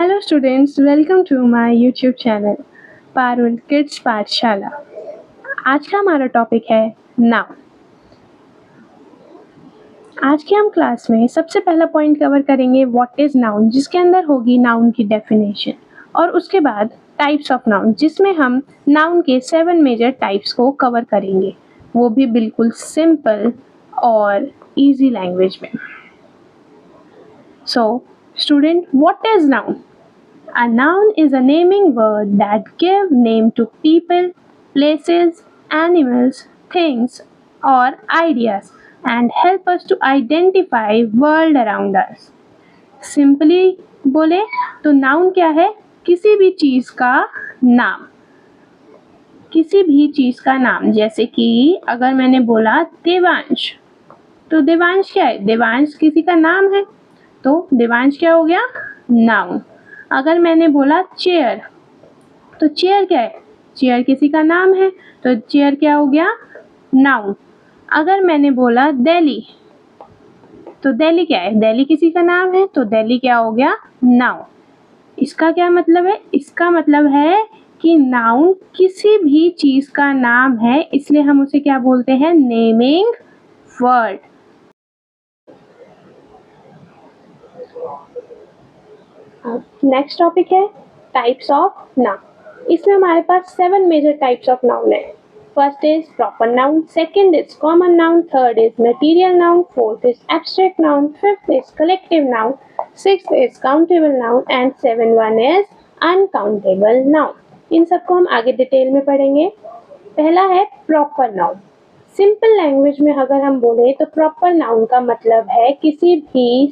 Hello students, welcome to my YouTube channel Parul kids पाठशाला। आज का हमारा टॉपिक है नाउन। आज की हम क्लास में सबसे पहला पॉइंट कवर करेंगे व्हाट इज नाउन, जिसके अंदर होगी नाउन की डेफिनेशन, और उसके बाद टाइप्स ऑफ नाउन, जिसमें हम नाउन के 7 मेजर टाइप्स को कवर करेंगे, वो भी बिल्कुल सिंपल और इजी लैंग्वेज में। So student, what is noun? A noun is a naming word that give name to people, places, animals, things, or ideas and help us to identify world around us. Simply बोले तो noun क्या है? किसी भी चीज का नाम, किसी भी चीज का नाम। जैसे कि अगर मैंने बोला देवांश, तो देवांश क्या है? देवांश किसी का नाम है, तो देवांश क्या हो गया? नाउन। अगर मैंने बोला चेयर, तो चेयर क्या है? चेयर किसी का नाम है, तो चेयर क्या हो गया? नाउन। अगर मैंने बोला दिल्ली, तो दिल्ली क्या है? दिल्ली किसी का नाम है, तो दिल्ली क्या हो गया? नाउन। इसका क्या मतलब है? इसका मतलब है कि नाउन किसी भी चीज का नाम है, इसलिए हम उसे क्या बोलते हैं? Naming word. नेक्स्ट टॉपिक है टाइप्स ऑफ नाउन। इसमें हमारे पास 7 मेजर टाइप्स ऑफ नाउन है। First is proper noun, second is common noun, third is material noun, fourth is abstract noun, fifth is collective noun, sixth is countable noun and seven one is uncountable noun. इन सबको हम आगे detail में पढ़ेंगे। पहला है proper noun. Simple language में अगर हम बोले तो प्रॉपर नाउन का मतलब है किसी भी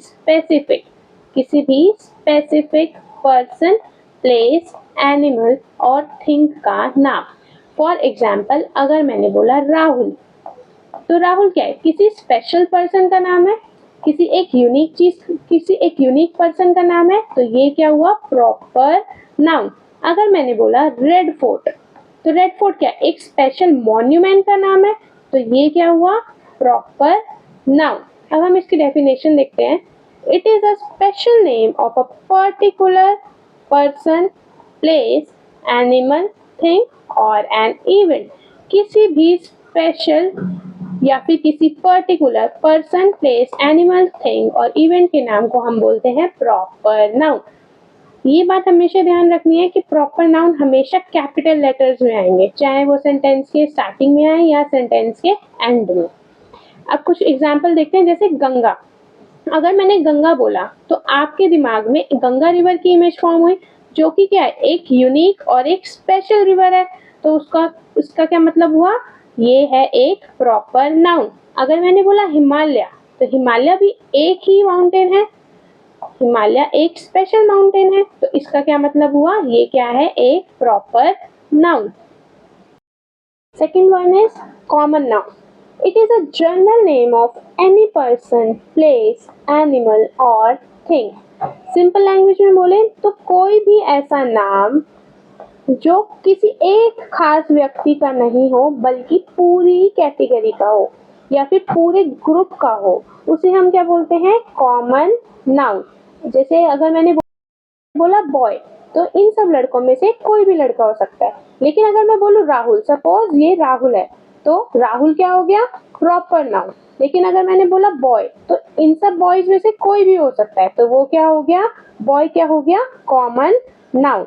स्पेसिफिक पर्सन, प्लेस, एनिमल और थिंग का नाम। फॉर एग्जाम्पल, अगर मैंने बोला राहुल, तो राहुल क्या है? किसी स्पेशल पर्सन का नाम है, किसी एक यूनिक पर्सन का नाम है, तो ये क्या हुआ? Proper noun. अगर मैंने बोला रेड फोर्ट, तो रेड फोर्ट क्या? एक स्पेशल मॉन्यूमेंट का नाम है, तो ये क्या हुआ? Proper noun. अब हम इसकी डेफिनेशन देखते हैं। It is a special name of a particular person, place, animal, thing or an event. किसी भी स्पेशल या फिर किसी particular person, place, animal, thing और इवेंट के नाम को हम बोलते हैं प्रॉपर नाउन। ये बात हमेशा ध्यान रखनी है कि प्रॉपर नाउन हमेशा कैपिटल लेटर्स में आएंगे, चाहे वो सेंटेंस के स्टार्टिंग में आए या सेंटेंस के एंड में। अब कुछ एग्जाम्पल देखते हैं, जैसे गंगा। अगर मैंने गंगा बोला तो आपके दिमाग में गंगा रिवर की इमेज फॉर्म हुई, जो कि क्या है? एक यूनिक और एक स्पेशल रिवर है, तो उसका क्या मतलब हुआ? ये है एक प्रॉपर नाउन। अगर मैंने बोला हिमालय, तो हिमालय भी एक ही माउंटेन है, हिमालय एक स्पेशल माउंटेन है, तो इसका क्या मतलब हुआ? ये क्या है? एक proper noun. Second one is common noun. It is a general name of any person, place, animal or thing. Simple language में बोले तो कोई भी ऐसा नाम जो किसी एक खास व्यक्ति का नहीं हो, बल्कि पूरी कैटेगरी का हो या फिर पूरे ग्रुप का हो, उसे हम क्या बोलते हैं? Common noun. जैसे अगर मैंने बोला बॉय, तो इन सब लड़कों में से कोई भी लड़का हो सकता है। लेकिन अगर मैं बोलूं राहुल, सपोज ये राहुल है, तो राहुल क्या हो गया? Proper noun. लेकिन अगर मैंने बोला बॉय, तो इन सब बॉयज में से कोई भी हो सकता है, तो वो क्या हो गया? बॉय क्या हो गया? Common noun.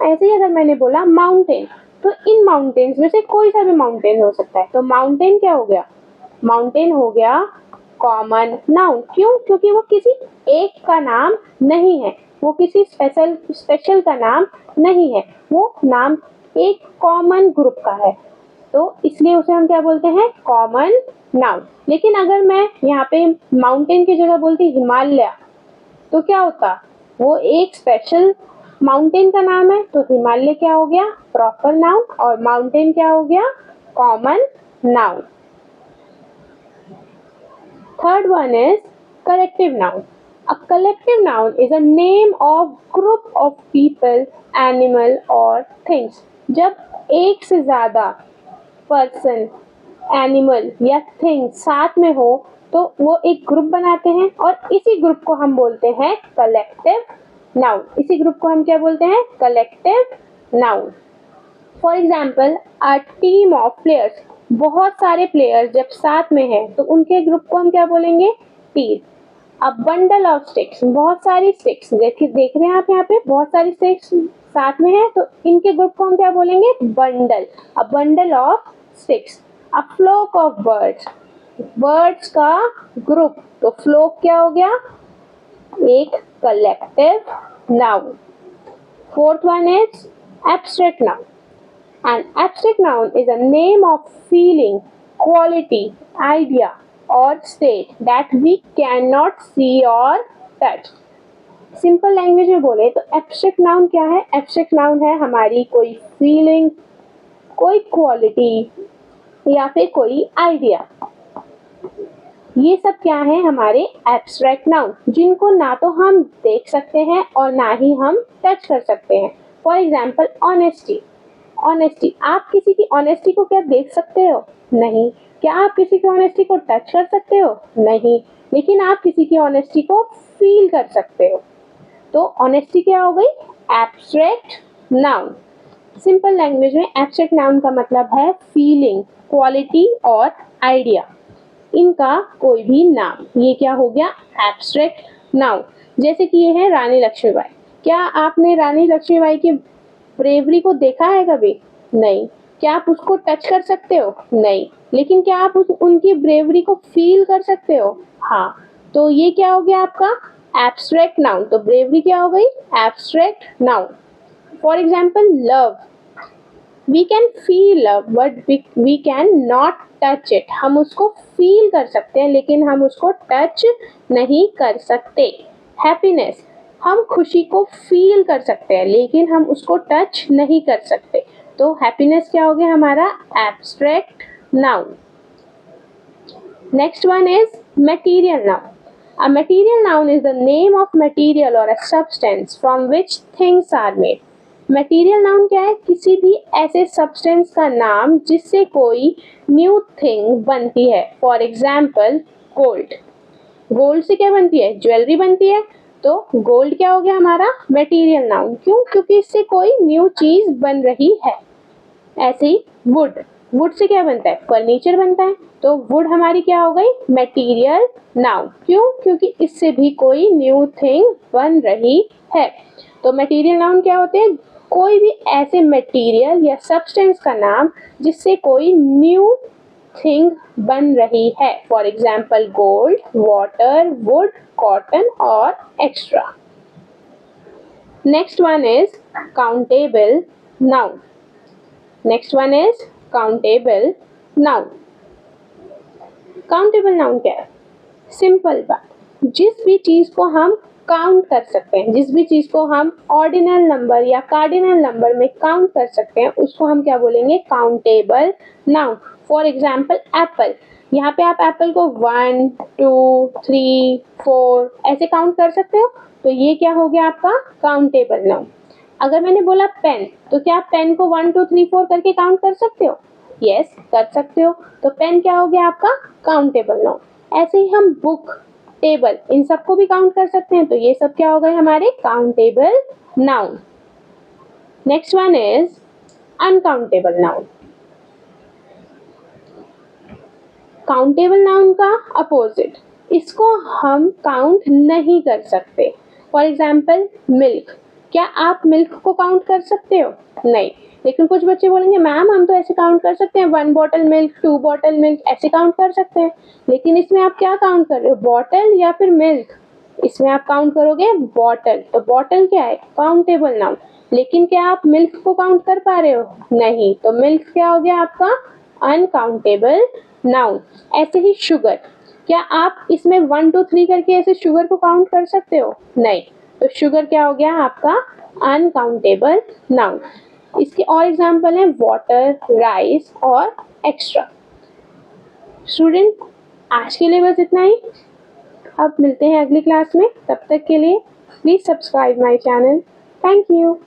ऐसे ही अगर मैंने बोला माउंटेन, तो इन माउंटेन्स में से कोई सा भी माउंटेन हो सकता है, तो माउंटेन क्या हो गया? माउंटेन हो गया कॉमन नाउन। क्यों? क्योंकि वो किसी एक का नाम नहीं है, वो किसी स्पेशल का नाम नहीं है, वो नाम एक कॉमन ग्रुप का है, तो इसलिए उसे हम क्या बोलते हैं? Common noun. लेकिन अगर मैं यहाँ पे माउंटेन की जगह बोलती हिमालय, तो क्या होता? वो एक स्पेशल माउंटेन का नाम है, तो हिमालय क्या हो गया? प्रॉपर नाउन, और माउंटेन क्या हो गया? Common noun. Third one is collective noun. A collective noun is a name of group of people, animal or things. जब एक से ज्यादा पर्सन, एनिमल या थिंग साथ में हो, तो वो एक ग्रुप बनाते हैं और इसी ग्रुप को हम बोलते हैं कलेक्टिव नाउन, इसी ग्रुप को हम क्या बोलते हैं? Collective noun. For example a team of players, बहुत सारे प्लेयर्स जब साथ में हैं तो उनके ग्रुप को हम क्या बोलेंगे? Team. A bundle of sticks, बहुत सारी स्टिक्स, देख रहे हैं आप यहाँ पे बहुत सारी स्टिक्स साथ में है तो इनके ग्रुप को हम क्या बोलेंगे? Bundle. A bundle of sticks. A fluke of birds, birds का ग्रुप, तो फ्लोक क्या हो गया? एक collective noun. Fourth one is abstract noun. An abstract noun is a name of feeling, quality, idea or state that we cannot see or touch. Simple language में बोले तो abstract noun क्या है? एब्स्ट्रैक्ट नाउन है हमारी कोई feeling, कोई quality या फिर कोई आइडिया। ये सब क्या है? हमारे एब्स्ट्रैक्ट नाउन, जिनको ना तो हम देख सकते हैं और ना ही हम टच कर सकते हैं। For example honesty. ऑनेस्टी, आप किसी की ऑनेस्टी को क्या देख सकते हो? नहीं। क्या आप किसी की ऑनेस्टी को टच कर सकते हो? नहीं। लेकिन आप किसी की ऑनेस्टी को फील कर सकते हो। तो ऑनेस्टी क्या हो गई? Abstract noun. सिंपल लैंग्वेज में एब्स्ट्रैक्ट नाउन का मतलब है फीलिंग, क्वालिटी और आइडिया, इनका कोई भी नाम, ये क्या हो गया? Abstract noun. जैसे कि ये है रानी लक्ष्मीबाई। क्या आपने रानी लक्ष्मीबाई की ब्रेवरी को देखा है कभी? नहीं। क्या आप उसको टच कर सकते हो? नहीं। लेकिन क्या आप उनकी ब्रेवरी को फील कर सकते हो? हाँ। तो ये क्या हो गया आपका? Abstract noun. तो ब्रेवरी क्या हो गई? Abstract noun. For example love, we can feel love but we can not touch it. हम उसको फील कर सकते हैं लेकिन हम उसको टच नहीं कर सकते। हैप्पीनेस, हम खुशी को फील कर सकते हैं लेकिन हम उसको टच नहीं कर सकते। तो हैप्पीनेस क्या हो गया हमारा? Abstract noun. Next one is material noun. A material noun is the name of material or a substance from which things are made. Material noun क्या है? किसी भी ऐसे सब्सटेंस का नाम जिससे कोई न्यू थिंग बनती है। फॉर एग्जाम्पल गोल्ड, गोल्ड से क्या बनती है? ज्वेलरी बनती है। तो गोल्ड क्या हो गया हमारा? Material noun. क्यों? क्योंकि इससे कोई न्यू चीज बन रही है। ऐसे ही वुड, वुड से क्या बनता है? फर्नीचर बनता है। तो वुड हमारी क्या हो गई? Material noun. क्यों? क्योंकि इससे भी कोई न्यू थिंग बन रही है। तो मटेरियल नाउन क्या होते हैं? कोई भी ऐसे मटेरियल या सब्सटेंस का नाम जिससे कोई न्यू थिंग बन रही है। For example gold, water, wood, cotton और extra. Next one is countable noun. Next one is countable noun. Countable noun क्या है? सिंपल बात, जिस भी चीज को हम काउंट कर सकते हैं, जिस भी चीज को हम ऑर्डिनल नंबर या कार्डिनल नंबर में काउंट कर सकते हैं, उसको हम क्या बोलेंगे? Countable noun. For example Apple, यहाँ पे आप एप्पल को 1, 2, 3, 4 ऐसे काउंट कर सकते हो। तो ये क्या हो गया आपका? Countable noun. अगर मैंने बोला पेन, तो क्या आप पेन को 1, 2, 3, 4 करके काउंट कर सकते हो? यस, कर सकते हो। तो पेन क्या हो गया आपका? Countable noun. ऐसे ही हम बुक, टेबल, इन सबको भी काउंट कर सकते हैं। तो ये सब क्या हो गए हमारे? Countable noun. Next one is uncountable noun. Countable noun का अपोजिट, इसको हम काउंट नहीं कर सकते। फॉर एग्जाम्पल मिल्क, क्या आप मिल्क को काउंट कर सकते हो? नहीं। लेकिन कुछ बच्चे बोलेंगे मैम हम तो ऐसे काउंट कर सकते हैं, 1 बॉटल मिल्क, 2 बॉटल मिल्क, ऐसे काउंट कर सकते हैं। लेकिन इसमें आप क्या काउंट कर रहे हो? बॉटल या फिर मिल्क? इसमें आप काउंट करोगे बॉटल। तो बॉटल क्या है? Countable noun. लेकिन क्या आप मिल्क को काउंट कर पा रहे हो? नहीं। तो मिल्क क्या हो गया आपका? Uncountable noun. ऐसे ही शुगर, क्या आप इसमें 1, 2, 3 करके ऐसे शुगर को काउंट कर सकते हो? नहीं। तो शुगर क्या हो गया आपका? Uncountable noun. इसके और एग्जाम्पल हैं वाटर, राइस और एक्स्ट्रा। स्टूडेंट, आज के लिए बस इतना ही। अब मिलते हैं अगली क्लास में। तब तक के लिए please subscribe my channel. Thank you.